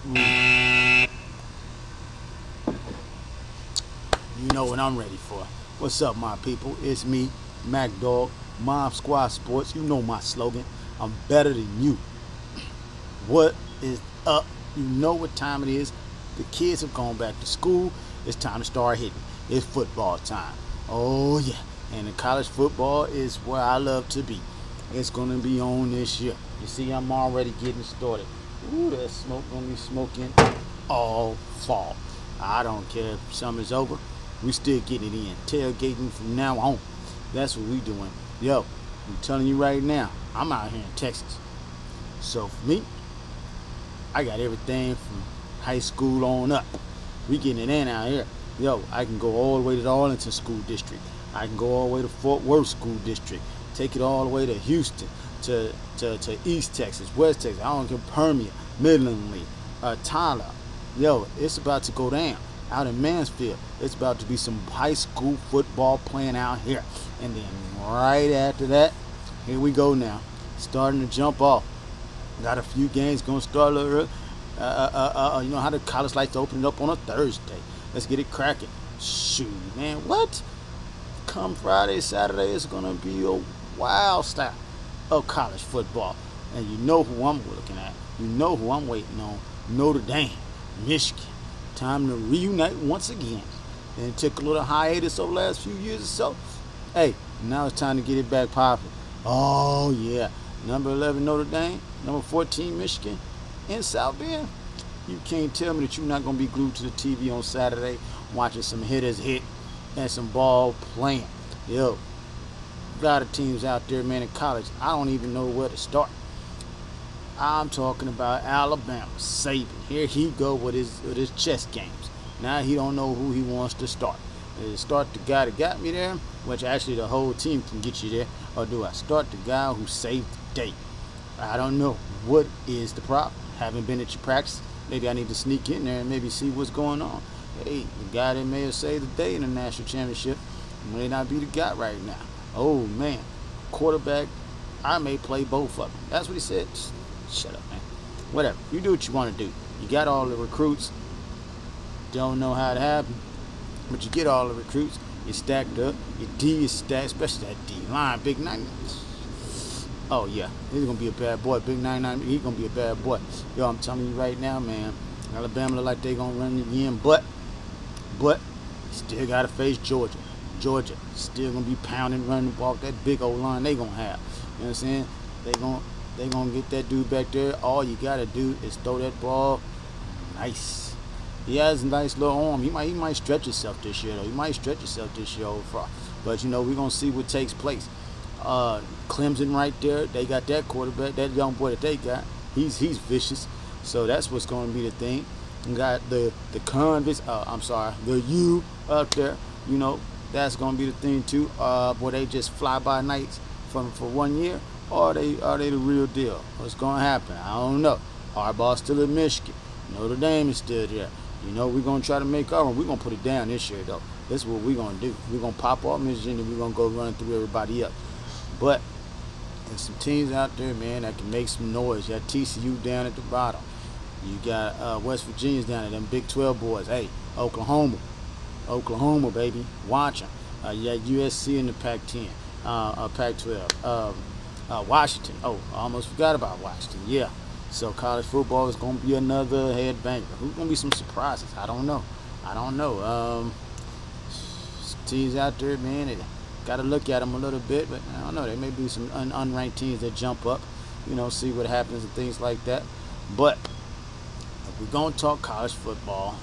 You know what I'm ready for. What's up, my people? It's me, Mac Dog, Mob Squad Sports. You know my slogan. I'm better than you. What is up? You know what time it is. The kids have gone back to school. It's time to start hitting. It's football time. Oh, yeah. And the college football is where I love to be. It's going to be on this year. You see, I'm already getting started. Ooh, that smoke going to be smoking all fall. I don't care if summer's over. We still getting it in. Tailgating from now on. That's what we doing. Yo, I'm telling you right now, I'm out here in Texas. So for me, I got everything from high school on up. We getting it in out here. Yo, I can go all the way to the Arlington School District. I can go all the way to Fort Worth School District. Take it all the way to Houston, to East Texas, West Texas. I don't care, Permian, Midland Lee, Tyler. Yo, it's about to go down. Out in Mansfield, it's about to be some high school football playing out here. And then right after that, here we go now. Starting to jump off. Got a few games going to start a little early. You know how the college likes to open it up on a Thursday. Let's get it cracking. Shoot, man, what? Come Friday, Saturday, it's going to be a wild style of college football. And you know who I'm looking at. You know who I'm waiting on. Notre Dame, Michigan. Time to reunite once again. And took a little hiatus over the last few years or so. Hey, now it's time to get it back popping. Oh, yeah. Number 11 Notre Dame, number 14 Michigan, in South Bend. You can't tell me that you're not going to be glued to the TV on Saturday watching some hitters hit and some ball playing. Yo, a lot of teams out there, man, in college. I don't even know where to start. I'm talking about Alabama, Saban. Here he go with his chess games. Now he don't know who he wants to start. Does it start the guy that got me there, which actually the whole team can get you there, or do I start the guy who saved the day? I don't know. What is the problem? Haven't been at your practice. Maybe I need to sneak in there and maybe see what's going on. Hey, the guy that may have saved the day in the national championship may not be the guy right now. Oh, man. Quarterback, I may play both of them. That's what he said. Shut up, man. Whatever. You do what you want to do. You got all the recruits. Don't know how it happened, but you get all the recruits. You're stacked up. Your D is stacked, especially that D line, Big 99. Oh, yeah. He's going to be a bad boy. Big 99, he's going to be a bad boy. Yo, I'm telling you right now, man. Alabama look like they're going to run it again, but still got to face Georgia. Georgia still going to be pounding, running the ball. That big old line they going to have. You know what I'm saying? They gonna get that dude back there. All you gotta do is throw that ball. Nice. He has a nice little arm. He might stretch himself this year though. He might stretch himself this year overall. But you know, we're gonna see what takes place. Clemson right there. They got that quarterback, that young boy that they got. He's vicious. So that's what's gonna be the thing. We got the convicts. The U up there. You know, that's gonna be the thing too. Boy, they just fly by nights for 1 year. Or are they the real deal? What's going to happen? I don't know. Harbaugh's still in Michigan. Notre Dame is still there. You know, we're going to try to make our own. We're going to put it down this year, though. This is what we're going to do. We're going to pop off Michigan and we're going to go run through everybody else. But there's some teams out there, man, that can make some noise. You got TCU down at the bottom. You got West Virginia's down at them Big 12 boys. Hey, Oklahoma, baby. Watch them. You got USC in the Pac-10, Pac-12. Washington. Oh, I almost forgot about Washington. Yeah. So college football is going to be another headbanger. Who's going to be some surprises? I don't know. Some teams out there, man, they got to look at them a little bit, but I don't know. There may be some unranked teams that jump up, you know, see what happens and things like that. But if we're going to talk college football,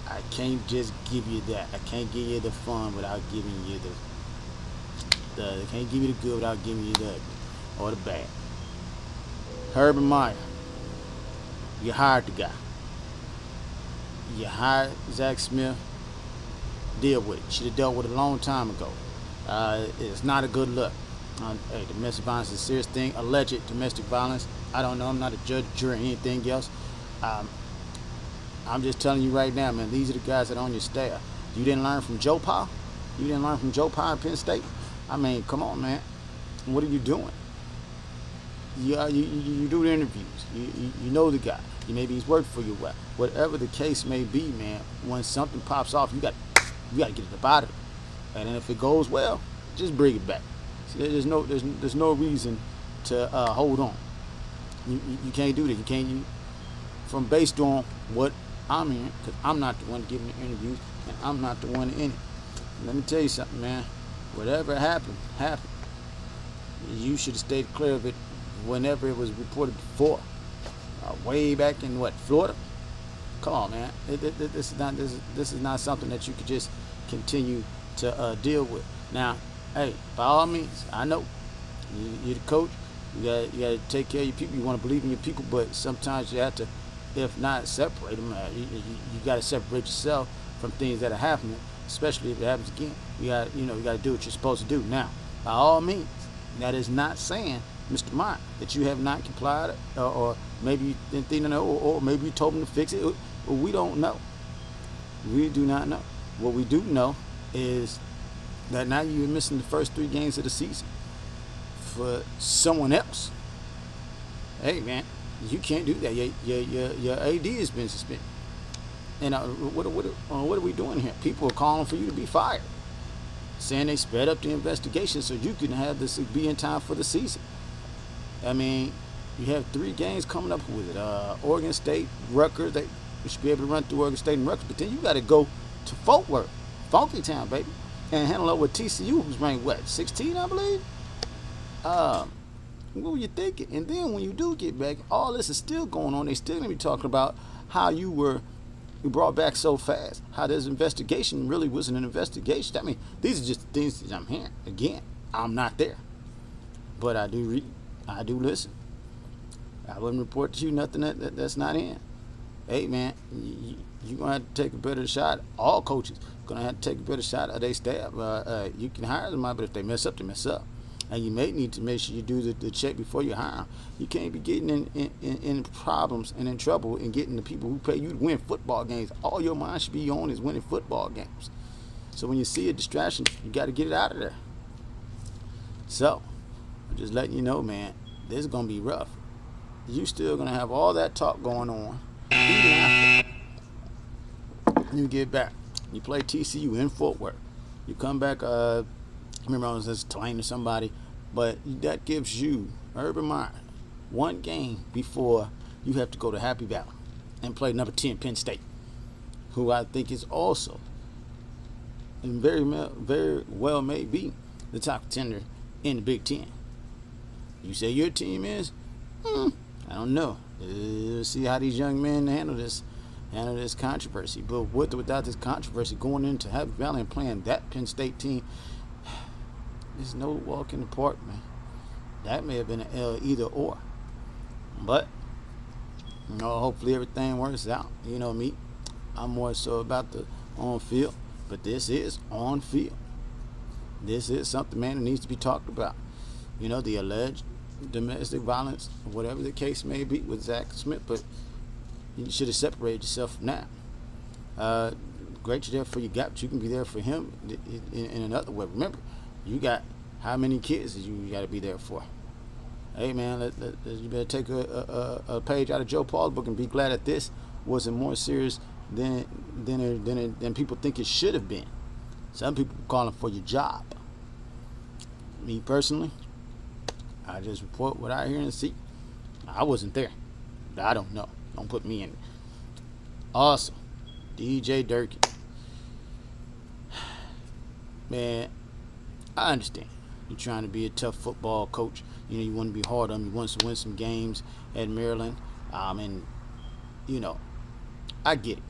I can't just give you that. I can't give you the fun without giving you they can't give you the good without giving you the ugly or the bad. Urban Meyer, you hired the guy. You hired Zach Smith. Deal with it. Should have dealt with it a long time ago. It's not a good look. Hey, domestic violence is a serious thing. Alleged domestic violence. I don't know. I'm not a judge, jury, or anything else. I'm just telling you right now, man. These are the guys that are on your staff. You didn't learn from Joe Pa? You didn't learn from Joe Pa at Penn State? I mean, come on, man. What are you doing? You do the interviews. You know the guy. maybe he's worked for you. Whatever the case may be, man. When something pops off, you got to get it up out of it. And then if it goes well, just bring it back. See, there's no reason to hold on. You can't do that. You can't. From based on what I'm hearing, because I'm not the one giving the interviews, and I'm not the one in it. Let me tell you something, man. Whatever happened. You should have stayed clear of it whenever it was reported before. Way back in Florida? Come on, man. This is not something that you could just continue to deal with. Now, hey, by all means, I know you're the coach. You got to take care of your people. You want to believe in your people, but sometimes you have to, if not separate them, you got to separate yourself from things that are happening, especially if it happens again. You got to do what you're supposed to do. Now, by all means, that is not saying, Mr. Mott, that you have not complied, or maybe you didn't think to know, or maybe you told them to fix it. We don't know. We do not know. What we do know is that now you're missing the first 3 games of the season for someone else. Hey, man, you can't do that. Your AD has been suspended. And what are we doing here? People are calling for you to be fired, saying they sped up the investigation so you can have this be in time for the season. I mean, you have 3 games coming up with it. Oregon State, Rutgers. You should be able to run through Oregon State and Rutgers, but then you got to go to Fort Worth, Funky Town, baby, and handle up with TCU, who's ranked 16, I believe. What were you thinking? And then when you do get back, all this is still going on. They still gonna be talking about how you brought back so fast. How this investigation really wasn't an investigation. I mean, these are just things that I'm hearing. Again, I'm not there, but I do read. I do listen. I wouldn't report to you nothing that's not in. Hey, man, you're going to have to take a better shot. All coaches going to have to take a better shot of their staff. You can hire them, but if they mess up, they mess up. And you may need to make sure you do the check before you hire them. You can't be getting in problems and in trouble and getting the people who pay you to win football games. All your mind should be on is winning football games. So when you see a distraction, you got to get it out of there. So, I'm just letting you know, man, this is going to be rough. You still going to have all that talk going on. Even after you get back, you play TCU in Fort Worth. You come back, I remember I was just Tulane to somebody, but that gives you, Urban Meyer, 1 game before you have to go to Happy Valley and play number 10 Penn State, who I think is also, and very well may be, the top contender in the Big Ten. You say your team is? I don't know. See how these young men handle this controversy. But with or without this controversy, going into Happy Valley and playing that Penn State team, there's no walk in the park, man. That may have been an L either or. But, hopefully everything works out. You know me, I'm more so about the on field, but this is on field. This is something, man, that needs to be talked about. The alleged domestic violence, whatever the case may be with Zach Smith, but you should have separated yourself from that. Great you're there for your guy, but you can be there for him in another way. Remember, you got how many kids you got to be there for? Hey, man, you better take a page out of Joe Paul's book and be glad that this wasn't more serious than people think it should have been. Some people are calling for your job. Me personally, I just report what I hear and see. I wasn't there. I don't know. Don't put me in it. Also, DJ Durkin. Man, I understand. You're trying to be a tough football coach. You want to be hard on him. You want to win some games at Maryland. And, I get it.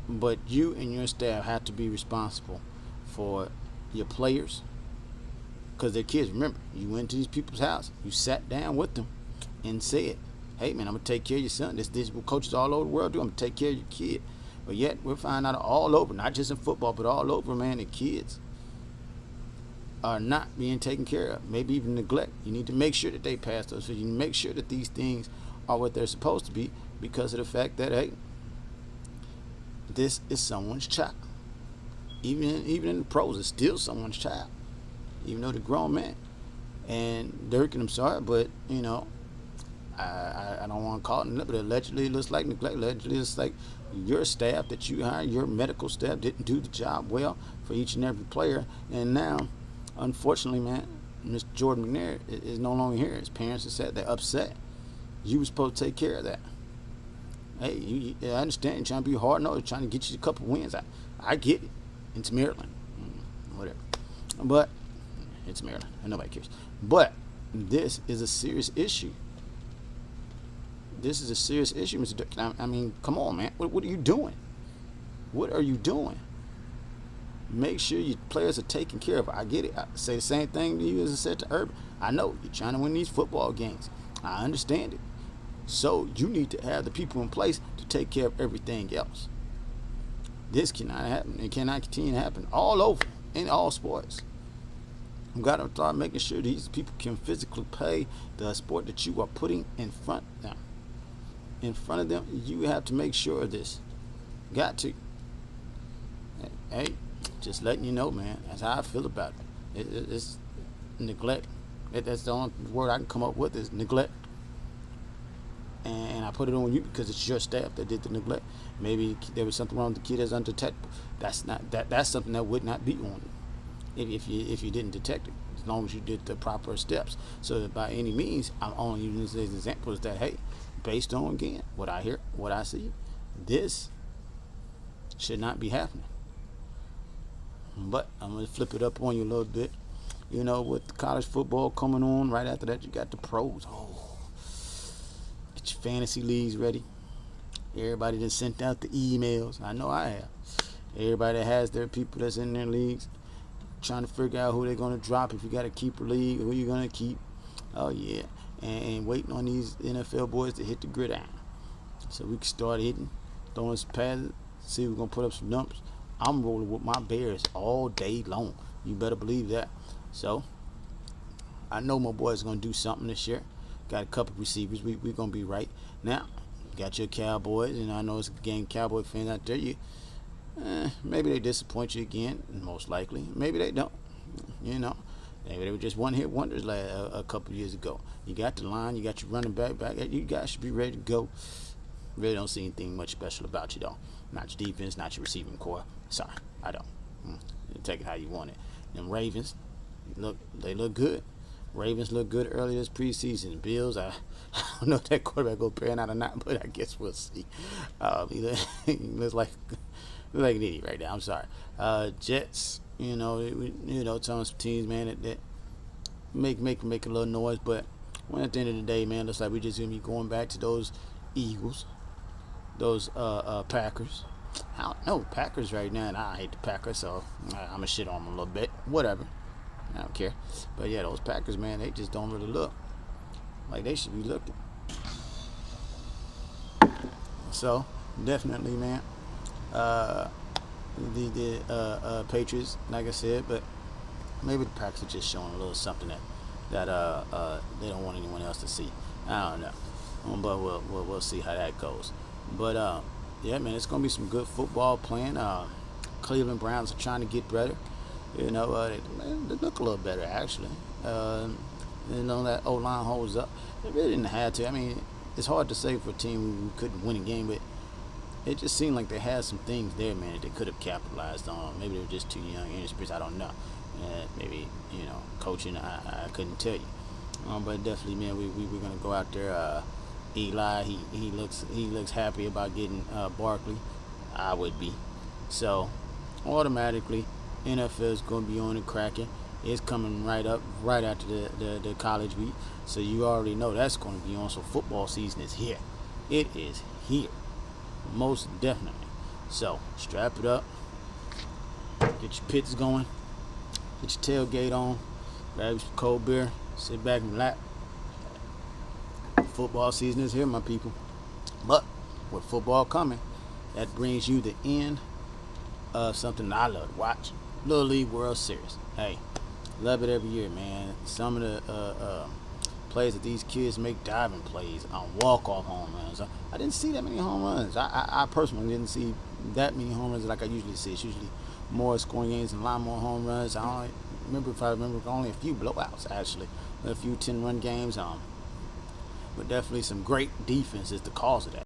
But you and your staff have to be responsible for your players, because they're kids. Remember, you went to these people's house. You sat down with them and said, hey, man, I'm going to take care of your son. This is what coaches all over the world do. I'm going to take care of your kid. But yet, we're finding out all over, not just in football, but all over, man, the kids are not being taken care of, maybe even neglect. You need to make sure that they pass those. So you need to make sure that these things are what they're supposed to be, because of the fact that, hey, this is someone's child. Even in the pros, it's still someone's child, even though they're grown men. And Durkin, I'm sorry, but, I don't want to call it neglect, but allegedly it looks like neglect. Allegedly it's like your staff that you hire, your medical staff didn't do the job well for each and every player. And now, unfortunately, man, Mr. Jordan McNair is no longer here. His parents are sad. They're upset. You were supposed to take care of that. Hey, I understand you're trying to be hard-nosed, trying to get you a couple wins. I get it. It's Maryland. Whatever. But it's Maryland, and nobody cares. But this is a serious issue. This is a serious issue, Mr. Dirk. I mean, come on, man. What are you doing? What are you doing? Make sure your players are taken care of. I get it. I say the same thing to you as I said to Urban. I know you're trying to win these football games. I understand it. So you need to have the people in place to take care of everything else. This cannot happen. It cannot continue to happen all over in all sports. You've got to start making sure these people can physically play the sport that you are putting in front of them. In front of them, you have to make sure of this. Got to. Hey, just letting you know, man. That's how I feel about it. It's neglect. That's the only word I can come up with is neglect. And I put it on you because it's your staff that did the neglect. Maybe there was something wrong with the kid that's undetectable. That's something that would not be on you if you didn't detect it, as long as you did the proper steps. So that by any means, I'm only using this as an example is that, hey, based on, again, what I hear, what I see, this should not be happening. But I'm going to flip it up on you a little bit. You know, with college football coming on, right after that, you got the pros. Get your fantasy leagues ready. Everybody that sent out the emails. I know I have. Everybody that has their people that's in their leagues, trying to figure out who they're going to drop. If you got a keeper league, who you're going to keep. Oh, yeah. And waiting on these NFL boys to hit the gridiron. So we can start hitting, throwing some passes, see if we're going to put up some numbers. I'm rolling with my Bears all day long. You better believe that. So, I know my boys are going to do something this year. Got a couple receivers. We're going to be right. Now, got your Cowboys. And I know it's a game Cowboy fans out there. Maybe they disappoint you again, most likely. Maybe they don't. You know. Maybe they were just one-hit wonders a couple years ago. You got the line. You got your running back. You guys should be ready to go. Really don't see anything much special about you, though. Not your defense, not your receiving core. Sorry, I don't. Take it how you want it. Them Ravens, they look good. Ravens look good early this preseason. Bills, I don't know if that quarterback will pan out or not, but I guess we'll see. He looks like an idiot right now. I'm sorry. Jets, some teams, man, that make a little noise, but when at the end of the day, man, looks like we're just gonna be going back to those Eagles, those Packers. I don't know, Packers right now, and I hate the Packers, so I'm gonna shit on them a little bit. Whatever, I don't care. But yeah, those Packers, man, they just don't really look like they should be looking. So definitely, man, the Patriots, like I said, but maybe the Packers are just showing a little something that they don't want anyone else to see. I don't know, but we'll see how that goes. But yeah, man, it's gonna be some good football playing. Cleveland Browns are trying to get better. They look a little better actually. That O-line holds up. They really didn't have to. I mean, it's hard to say for a team who couldn't win a game, but it just seemed like they had some things there, man, that they could have capitalized on. Maybe they were just too young, inexperienced. I don't know. Maybe coaching. I couldn't tell you. But definitely, man, we're gonna go out there. Eli, he looks happy about getting Barkley. I would be. So automatically, NFL is going to be on and cracking. It's coming right after the college week. So you already know that's going to be on. So football season is here. It is here, most definitely. So strap it up, get your pits going, get your tailgate on, grab some cold beer, sit back and relax. Football season is here, my people. But with football coming, that brings you the end of something that I love to watch. Little League World Series. Hey, love it every year, man. Some of the plays that these kids make, diving plays on walk-off home runs. I didn't see that many home runs. I personally didn't see that many home runs like I usually see. It's usually more scoring games and a lot more home runs. I remember only a few blowouts, actually. A few 10-run games. but definitely some great defense is the cause of that.